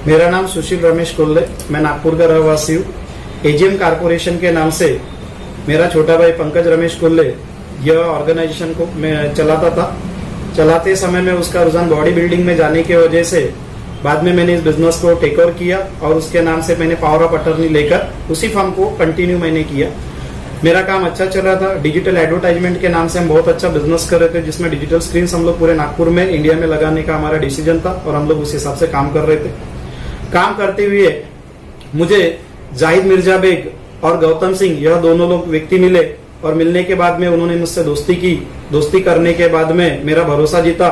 मेरा नाम सुशील रमेश कोल्ले, मैं नागपुर का रहवासी हूँ। एजीएम कारपोरेशन के नाम से मेरा छोटा भाई पंकज रमेश कोल्ले यह ऑर्गेनाइजेशन को मैं चलाता था। चलाते समय में उसका रुझान बॉडी बिल्डिंग में जाने की वजह से बाद में मैंने इस बिजनेस को टेक ओवर किया और उसके नाम से मैंने पावर ऑफ अटर्नी लेकर उसी फर्म को कंटिन्यू मैंने किया। मेरा काम अच्छा चल रहा था। डिजिटल एडवर्टाइजमेंट के नाम से हम बहुत अच्छा बिजनेस कर रहे थे, जिसमें डिजिटल स्क्रीन हम लोग पूरे नागपुर में, इंडिया में लगाने का हमारा डिसीजन था और हम लोग उस हिसाब से काम कर रहे थे। काम करते हुए मुझे जाहिद मिर्जा बेग और गौतम सिंह, यह दोनों लोग व्यक्ति मिले और मिलने के बाद में उन्होंने मुझसे दोस्ती की। दोस्ती करने के बाद में मेरा भरोसा जीता।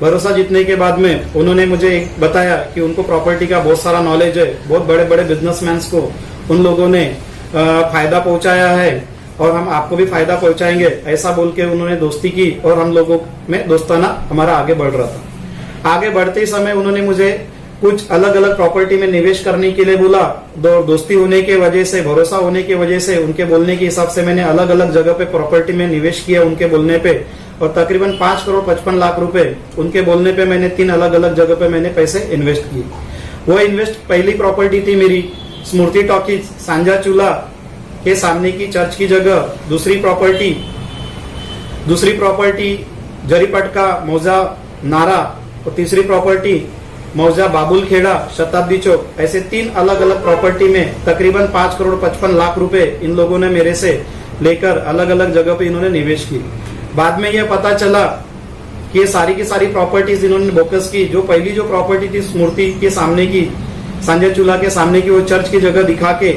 भरोसा जीतने के बाद में उन्होंने मुझे बताया कि उनको प्रॉपर्टी का बहुत सारा नॉलेज है, बहुत बड़े बड़े बिजनेसमैन को उन लोगों ने फायदा पहुंचाया है और हम आपको भी फायदा पहुंचाएंगे, ऐसा बोल के उन्होंने दोस्ती की और हम लोगों में दोस्ताना हमारा आगे बढ़ रहा था। आगे बढ़ते समय उन्होंने मुझे कुछ अलग अलग प्रॉपर्टी में निवेश करने के लिए बोला। दोस्ती होने के वजह से, भरोसा होने की वजह से, उनके बोलने के हिसाब से मैंने अलग अलग जगह पे प्रॉपर्टी में निवेश किया उनके बोलने पे, और तकरीबन 5 करोड़ 55 लाख रुपए उनके बोलने पे मैंने 3 अलग अलग जगह पे मैंने पैसे इन्वेस्ट किए। वो इन्वेस्ट, पहली प्रॉपर्टी थी मेरी स्मृति टॉकीज सांझा चूल्हा के सामने की चर्च की जगह। दूसरी प्रॉपर्टी जरीपटका मौजा नारा, और तीसरी प्रॉपर्टी मौजा बाबुल खेड़ा शताब्दी चौक। ऐसे 3 अलग अलग प्रॉपर्टी में तकरीबन 5 करोड़ 55 लाख रुपए इन लोगों ने मेरे से लेकर अलग अलग जगह पे इन्होंने निवेश की। बाद में यह पता चला कि ये सारी की सारी प्रॉपर्टीज इन्होंने बोकस की। जो पहली जो प्रॉपर्टी थी स्मृति के सामने की, सांझा चूल्हा के सामने की, वो चर्च की जगह दिखा के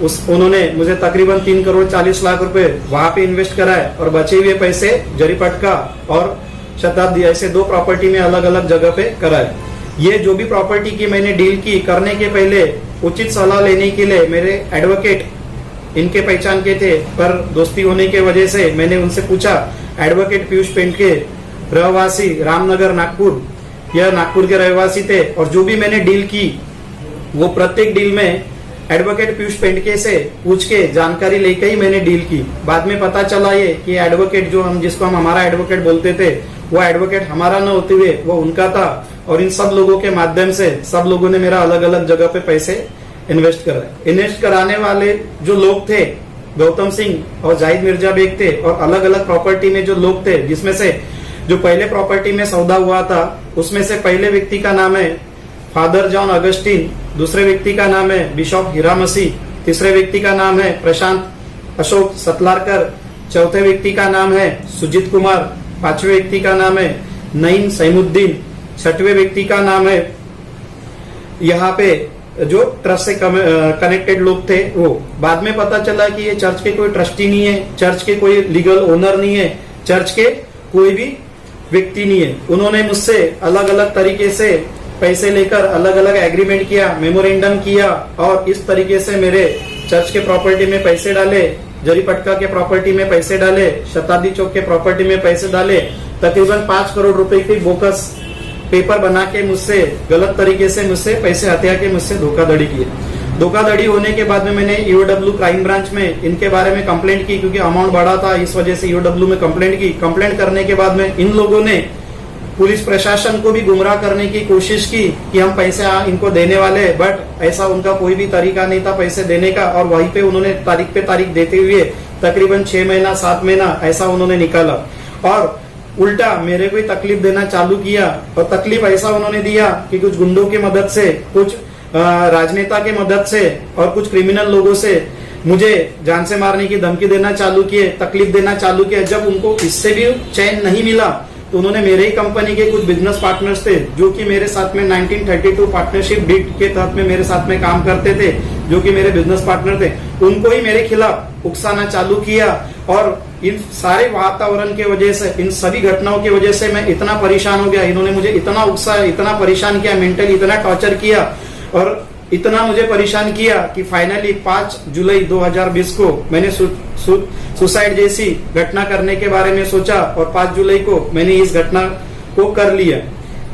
उन्होंने मुझे तकरीबन 3 करोड़ 40 लाख रुपए वहां पे इन्वेस्ट कराए और बचे हुए पैसे जरीपटका और शताब्दी, ऐसे 2 प्रॉपर्टी में अलग अलग जगह पे कराए। ये जो भी प्रॉपर्टी की मैंने डील की, करने के पहले उचित सलाह लेने के लिए मेरे एडवोकेट इनके पहचान के थे, पर दोस्ती होने की वजह से मैंने उनसे पूछा। एडवोकेट पीयूष पेंटके, रहवासी रामनगर नागपुर, यह नागपुर के रहवासी थे, और जो भी मैंने डील की वो प्रत्येक डील में एडवोकेट पीयूष पेंटके से पूछ के जानकारी लेकर ही मैंने डील की। बाद में पता चला ये कि एडवोकेट जिसको हम हमारा एडवोकेट बोलते थे, वो एडवोकेट हमारा न होते हुए वो उनका था, और इन सब लोगों के माध्यम से सब लोगों ने मेरा अलग अलग जगह पे पैसे इन्वेस्ट कराए। इन्वेस्ट कराने वाले जो लोग थे गौतम सिंह और जाहिद मिर्जा बेग थे, और अलग अलग प्रॉपर्टी में जो लोग थे, जिसमें से जो पहले प्रॉपर्टी में सौदा हुआ था उसमें से पहले व्यक्ति का नाम है फादर जॉन अगस्टीन, दूसरे व्यक्ति का नाम है बिशप हीरा मसीह, तीसरे व्यक्ति का नाम है प्रशांत अशोक सतलारकर, चौथे व्यक्ति का नाम है सुजीत कुमार, पांचवे व्यक्ति का नाम है नईम सैमुद्दीन, छठवें व्यक्ति का नाम है, यहाँ पे जो ट्रस्ट से कनेक्टेड लोग थे वो। बाद में पता चला कि ये चर्च के कोई ट्रस्टी नहीं है, चर्च के कोई लीगल ओनर नहीं है, चर्च के कोई भी व्यक्ति नहीं है। उन्होंने मुझसे अलग अलग तरीके से पैसे लेकर अलग अलग एग्रीमेंट किया, मेमोरेंडम किया, और इस तरीके से मेरे चर्च के प्रॉपर्टी में पैसे डाले, जरीपटका के प्रॉपर्टी में पैसे डाले, शताब्दी चौक के प्रॉपर्टी में पैसे डाले। तकरीबन 5 करोड़ रुपए की बोकस पेपर बना के मुझसे गलत तरीके से मुझसे पैसे हत्या के मुझसे धोखाधड़ी की। धोखाधड़ी होने के बाद में मैंने ईओडब्ल्यू क्राइम ब्रांच में इनके बारे में कंप्लेंट की, क्योंकि अमाउंट बढ़ा था, इस वजह से ईओडब्ल्यू में कंप्लेंट की। कंप्लेंट करने के बाद में इन लोगों ने पुलिस प्रशासन को भी गुमराह करने की कोशिश की कि हम पैसे इनको देने वाले, बट ऐसा उनका कोई भी तरीका नहीं था पैसे देने का। और वहीं पे उन्होंने तारीख पे तारीख देते हुए तकरीबन 6 महीना 7 महीना ऐसा उन्होंने निकाला, और उल्टा मेरे को तकलीफ देना चालू किया। और तकलीफ ऐसा उन्होंने दिया कि कुछ गुंडों की मदद से, कुछ राजनेता के मदद से और कुछ क्रिमिनल लोगों से मुझे जान से मारने की धमकी देना चालू किए, तकलीफ देना चालू किया। जब उनको इससे भी चैन नहीं मिला तो उन्होंने मेरे ही कंपनी के कुछ बिजनेस पार्टनर्स थे, जो कि मेरे साथ में 1932 पार्टनरशिप डीड के तहत में मेरे साथ में काम करते थे, जो कि मेरे बिजनेस पार्टनर थे, उनको ही मेरे खिलाफ उकसाना चालू किया। और इन सारे वातावरण के वजह से, इन सभी घटनाओं की वजह से मैं इतना परेशान हो गया। इन्होंने मुझे इतना उकसाया, इतना परेशान किया, मेंटली इतना टॉर्चर किया और इतना मुझे परेशान किया कि फाइनली 5 जुलाई 2020 को मैंने सुसाइड जैसी घटना करने के बारे में सोचा, और 5 जुलाई को मैंने इस घटना को कर लिया।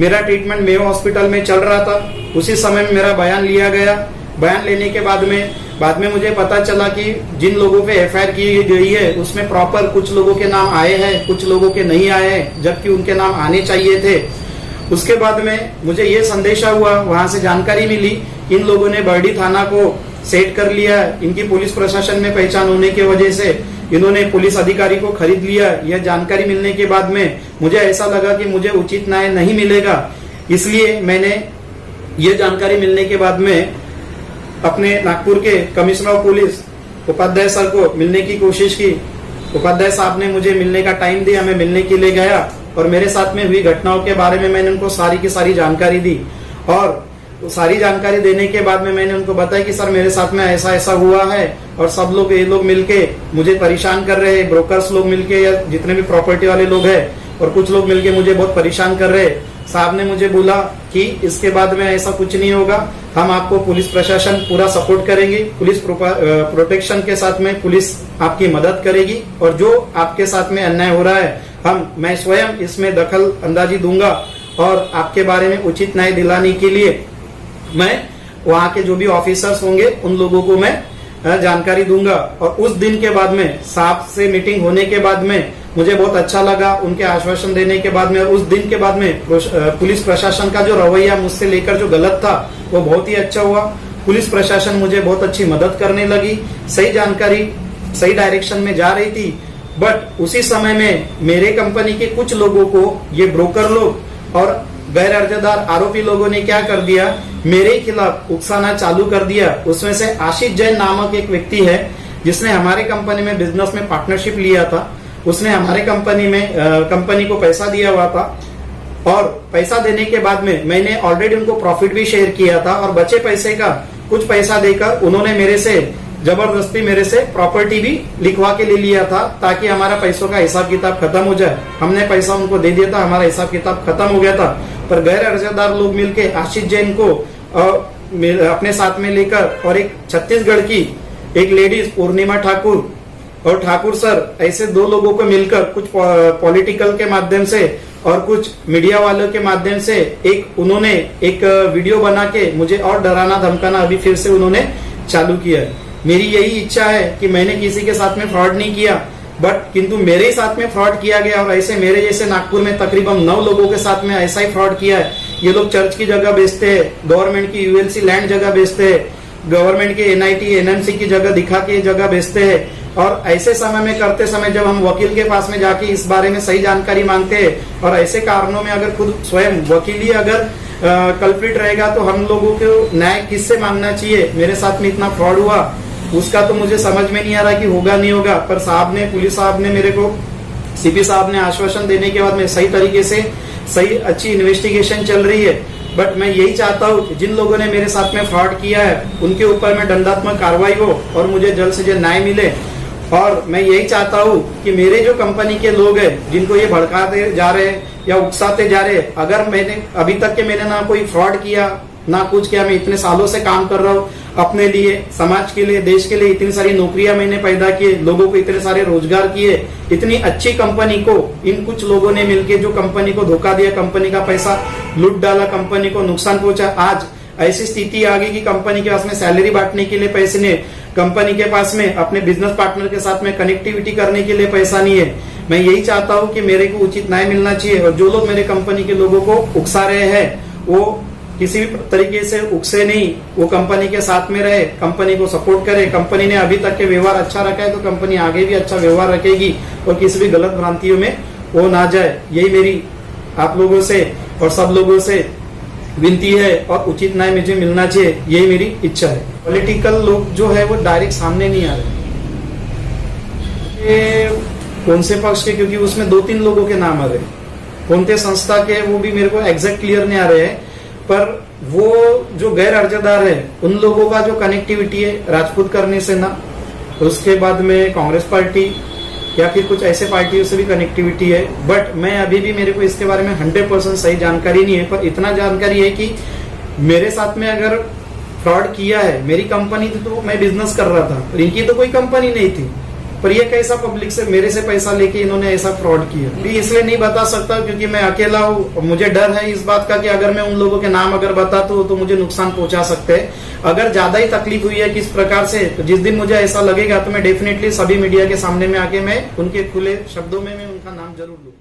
मेरा ट्रीटमेंट मेयो हॉस्पिटल में चल रहा था। उसी समय में मेरा बयान लिया गया। बयान लेने के बाद में मुझे पता चला कि जिन लोगों पे एफआईआर की गई है उसमें प्रॉपर कुछ लोगों के नाम आए हैं, कुछ लोगों के नहीं आए हैं, जबकि उनके नाम आने चाहिए थे। उसके बाद में मुझे ये संदेशा हुआ, वहां से जानकारी मिली, इन लोगों ने बर्डी थाना को सेट कर लिया, इनकी पुलिस प्रशासन में पहचान होने की वजह से इन्होंने पुलिस अधिकारी को खरीद लिया। यह जानकारी मिलने के बाद में मुझे ऐसा लगा कि मुझे उचित न्याय नहीं मिलेगा, इसलिए मैंने ये जानकारी मिलने के बाद में अपने नागपुर के commissioner of police Upadhyay sir को मिलने की कोशिश की। उपाध्याय साहब ने मुझे मिलने का टाइम दिया, मैं मिलने के लिए गया और मेरे साथ में हुई घटनाओं के बारे में मैंने उनको सारी की सारी जानकारी दी। और सारी जानकारी देने के बाद में मैंने उनको बताया कि सर मेरे साथ में ऐसा ऐसा हुआ है और सब लोग ये लोग मिलके मुझे परेशान कर रहे हैं, ब्रोकर्स लोग मिलके या जितने भी प्रॉपर्टी वाले लोग हैं और कुछ लोग मिलके मुझे बहुत परेशान कर रहे हैं। साहब ने मुझे बोला कि इसके बाद में ऐसा कुछ नहीं होगा, हम आपको पुलिस प्रशासन पूरा सपोर्ट करेंगे, पुलिस प्रोटेक्शन के साथ में पुलिस आपकी मदद करेगी और जो आपके साथ में अन्याय हो रहा है मैं स्वयं इसमें दखल अंदाजी दूंगा और आपके बारे में उचित न्याय दिलाने के लिए मैं वहां के जो भी ऑफिसर्स होंगे उन लोगों को मैं जानकारी दूंगा। और उस दिन के बाद में साहब से मीटिंग होने के बाद में मुझे बहुत अच्छा लगा, उनके आश्वासन देने के बाद में। उस दिन के बाद में पुलिस प्रशासन का जो रवैया मुझसे लेकर जो गलत था वो बहुत ही अच्छा हुआ। पुलिस प्रशासन मुझे बहुत अच्छी मदद करने लगी, सही जानकारी सही डायरेक्शन में जा रही थी। बट उसी समय में मेरे कंपनी के कुछ लोगों को ये ब्रोकर लोग और गैर अर्जदार आरोपी लोगों ने क्या कर दिया, मेरे खिलाफ उकसाना चालू कर दिया। उसमें से आशीष जैन नामक एक व्यक्ति है जिसने हमारे कंपनी में बिजनेस में पार्टनरशिप लिया था। उसने हमारे कंपनी को पैसा दिया हुआ था और पैसा देने के बाद में मैंने ऑलरेडी उनको प्रॉफिट भी शेयर किया था और बचे पैसे का कुछ पैसा देकर उन्होंने मेरे से जबरदस्ती प्रॉपर्टी भी लिखवा के ले लिया था ताकि हमारा पैसों का हिसाब किताब खत्म हो जाए। हमने पैसा उनको दे दिया था, हमारा हिसाब किताब खत्म हो गया था। पर गैर अर्जदार लोग मिलके आशीष जैन को अपने साथ में लेकर और एक छत्तीसगढ़ की एक लेडीज पूर्णिमा ठाकुर और ठाकुर सर, ऐसे दो लोगों को मिलकर कुछ पॉलिटिकल के माध्यम से और कुछ मीडिया वालों के माध्यम से उन्होंने एक वीडियो बना के मुझे और डराना धमकाना अभी फिर से उन्होंने चालू किया है। मेरी यही इच्छा है कि मैंने किसी के साथ में फ्रॉड नहीं किया, किंतु मेरे ही साथ में फ्रॉड किया गया और ऐसे मेरे जैसे नागपुर में तकरीबन 9 लोगों के साथ में ऐसा ही फ्रॉड किया है। ये लोग चर्च की जगह बेचते हैं, गवर्नमेंट की यूएलसी लैंड जगह बेचते हैं, गवर्नमेंट के एनआईटी एनएमसी की जगह दिखा के जगह बेचते हैं। और ऐसे समय में करते समय जब हम वकील के पास में जाके इस बारे में सही जानकारी मांगते हैं और ऐसे कारणों में अगर खुद स्वयं वकील ही अगर कल्प्रिट रहेगा तो हम लोगों को न्याय किससे मांगना चाहिए। मेरे साथ में इतना फ्रॉड हुआ उसका तो मुझे समझ में नहीं आ रहा कि होगा नहीं होगा। पर साहब ने, पुलिस साहब ने मेरे को, सीपी साहब ने आश्वासन देने के बाद में सही तरीके से सही अच्छी इन्वेस्टिगेशन चल रही है। बट मैं यही चाहता हूँ जिन लोगों ने मेरे साथ में फ्रॉड किया है उनके ऊपर में दंडात्मक कार्रवाई हो और मुझे जल्द से जल्द न्याय मिले। और मैं यही चाहता हूँ कि मेरे जो कंपनी के लोग हैं जिनको ये भड़काते जा रहे हैं या उकसाते जा रहे हैं, अगर मैंने अभी तक के मैंने ना कोई फ्रॉड किया ना कुछ किया, मैं इतने सालों से काम कर रहा हूँ अपने लिए, समाज के लिए, देश के लिए, इतनी सारी नौकरियां मैंने पैदा किए, लोगों को इतने सारे रोजगार किए, इतनी अच्छी कंपनी को इन कुछ लोगों ने मिलके जो कंपनी को धोखा दिया, कंपनी का पैसा लूट डाला, कंपनी को नुकसान पहुंचा। आज ऐसी स्थिति आ गई कि कंपनी के पास में सैलरी बांटने के लिए पैसे नहीं, कंपनी के पास में अपने बिजनेस पार्टनर के साथ में कनेक्टिविटी करने के लिए पैसा नहीं है। मैं यही चाहता हूँ कि मेरे को उचित न्याय मिलना चाहिए और जो लोग मेरे कंपनी के लोगों को उकसा रहे हैं वो किसी भी तरीके से उकसे नहीं, वो कंपनी के साथ में रहे, कंपनी को सपोर्ट करे। कंपनी ने अभी तक के व्यवहार अच्छा रखा है तो कंपनी आगे भी अच्छा व्यवहार रखेगी और किसी भी गलत भ्रांतियों में वो ना जाए। यही मेरी आप लोगों से और सब लोगों से विनती है और उचित न्याय मुझे मिलना चाहिए, यही मेरी इच्छा है। पॉलिटिकल लोग जो है वो डायरेक्ट सामने नहीं आ रहे कौन से पक्ष के, क्योंकि उसमें 2-3 लोगों के नाम आ रहे, कौन से संस्था के वो भी मेरे को एग्जैक्ट क्लियर नहीं आ रहे हैं। पर वो जो गैर अर्जदार है उन लोगों का जो कनेक्टिविटी है राजपूत करने से ना, उसके बाद में कांग्रेस पार्टी या फिर कुछ ऐसे पार्टियों से भी कनेक्टिविटी है। बट मैं अभी भी, मेरे को इसके बारे में 100% सही जानकारी नहीं है। पर इतना जानकारी है कि मेरे साथ में अगर फ्रॉड किया है, मेरी कंपनी थी तो मैं बिजनेस कर रहा था, इनकी तो कोई कंपनी नहीं थी, पर ये कैसा पब्लिक से मेरे से पैसा लेके इन्होंने ऐसा फ्रॉड किया। भी इसलिए नहीं बता सकता क्योंकि मैं अकेला हूँ, मुझे डर है इस बात का कि अगर मैं उन लोगों के नाम अगर बताता हूँ तो मुझे नुकसान पहुंचा सकते हैं। अगर ज्यादा ही तकलीफ हुई है किस प्रकार से, तो जिस दिन मुझे ऐसा लगेगा तो मैं डेफिनेटली सभी मीडिया के सामने में आके मैं उनके खुले शब्दों में मैं उनका नाम जरूर लूंगा।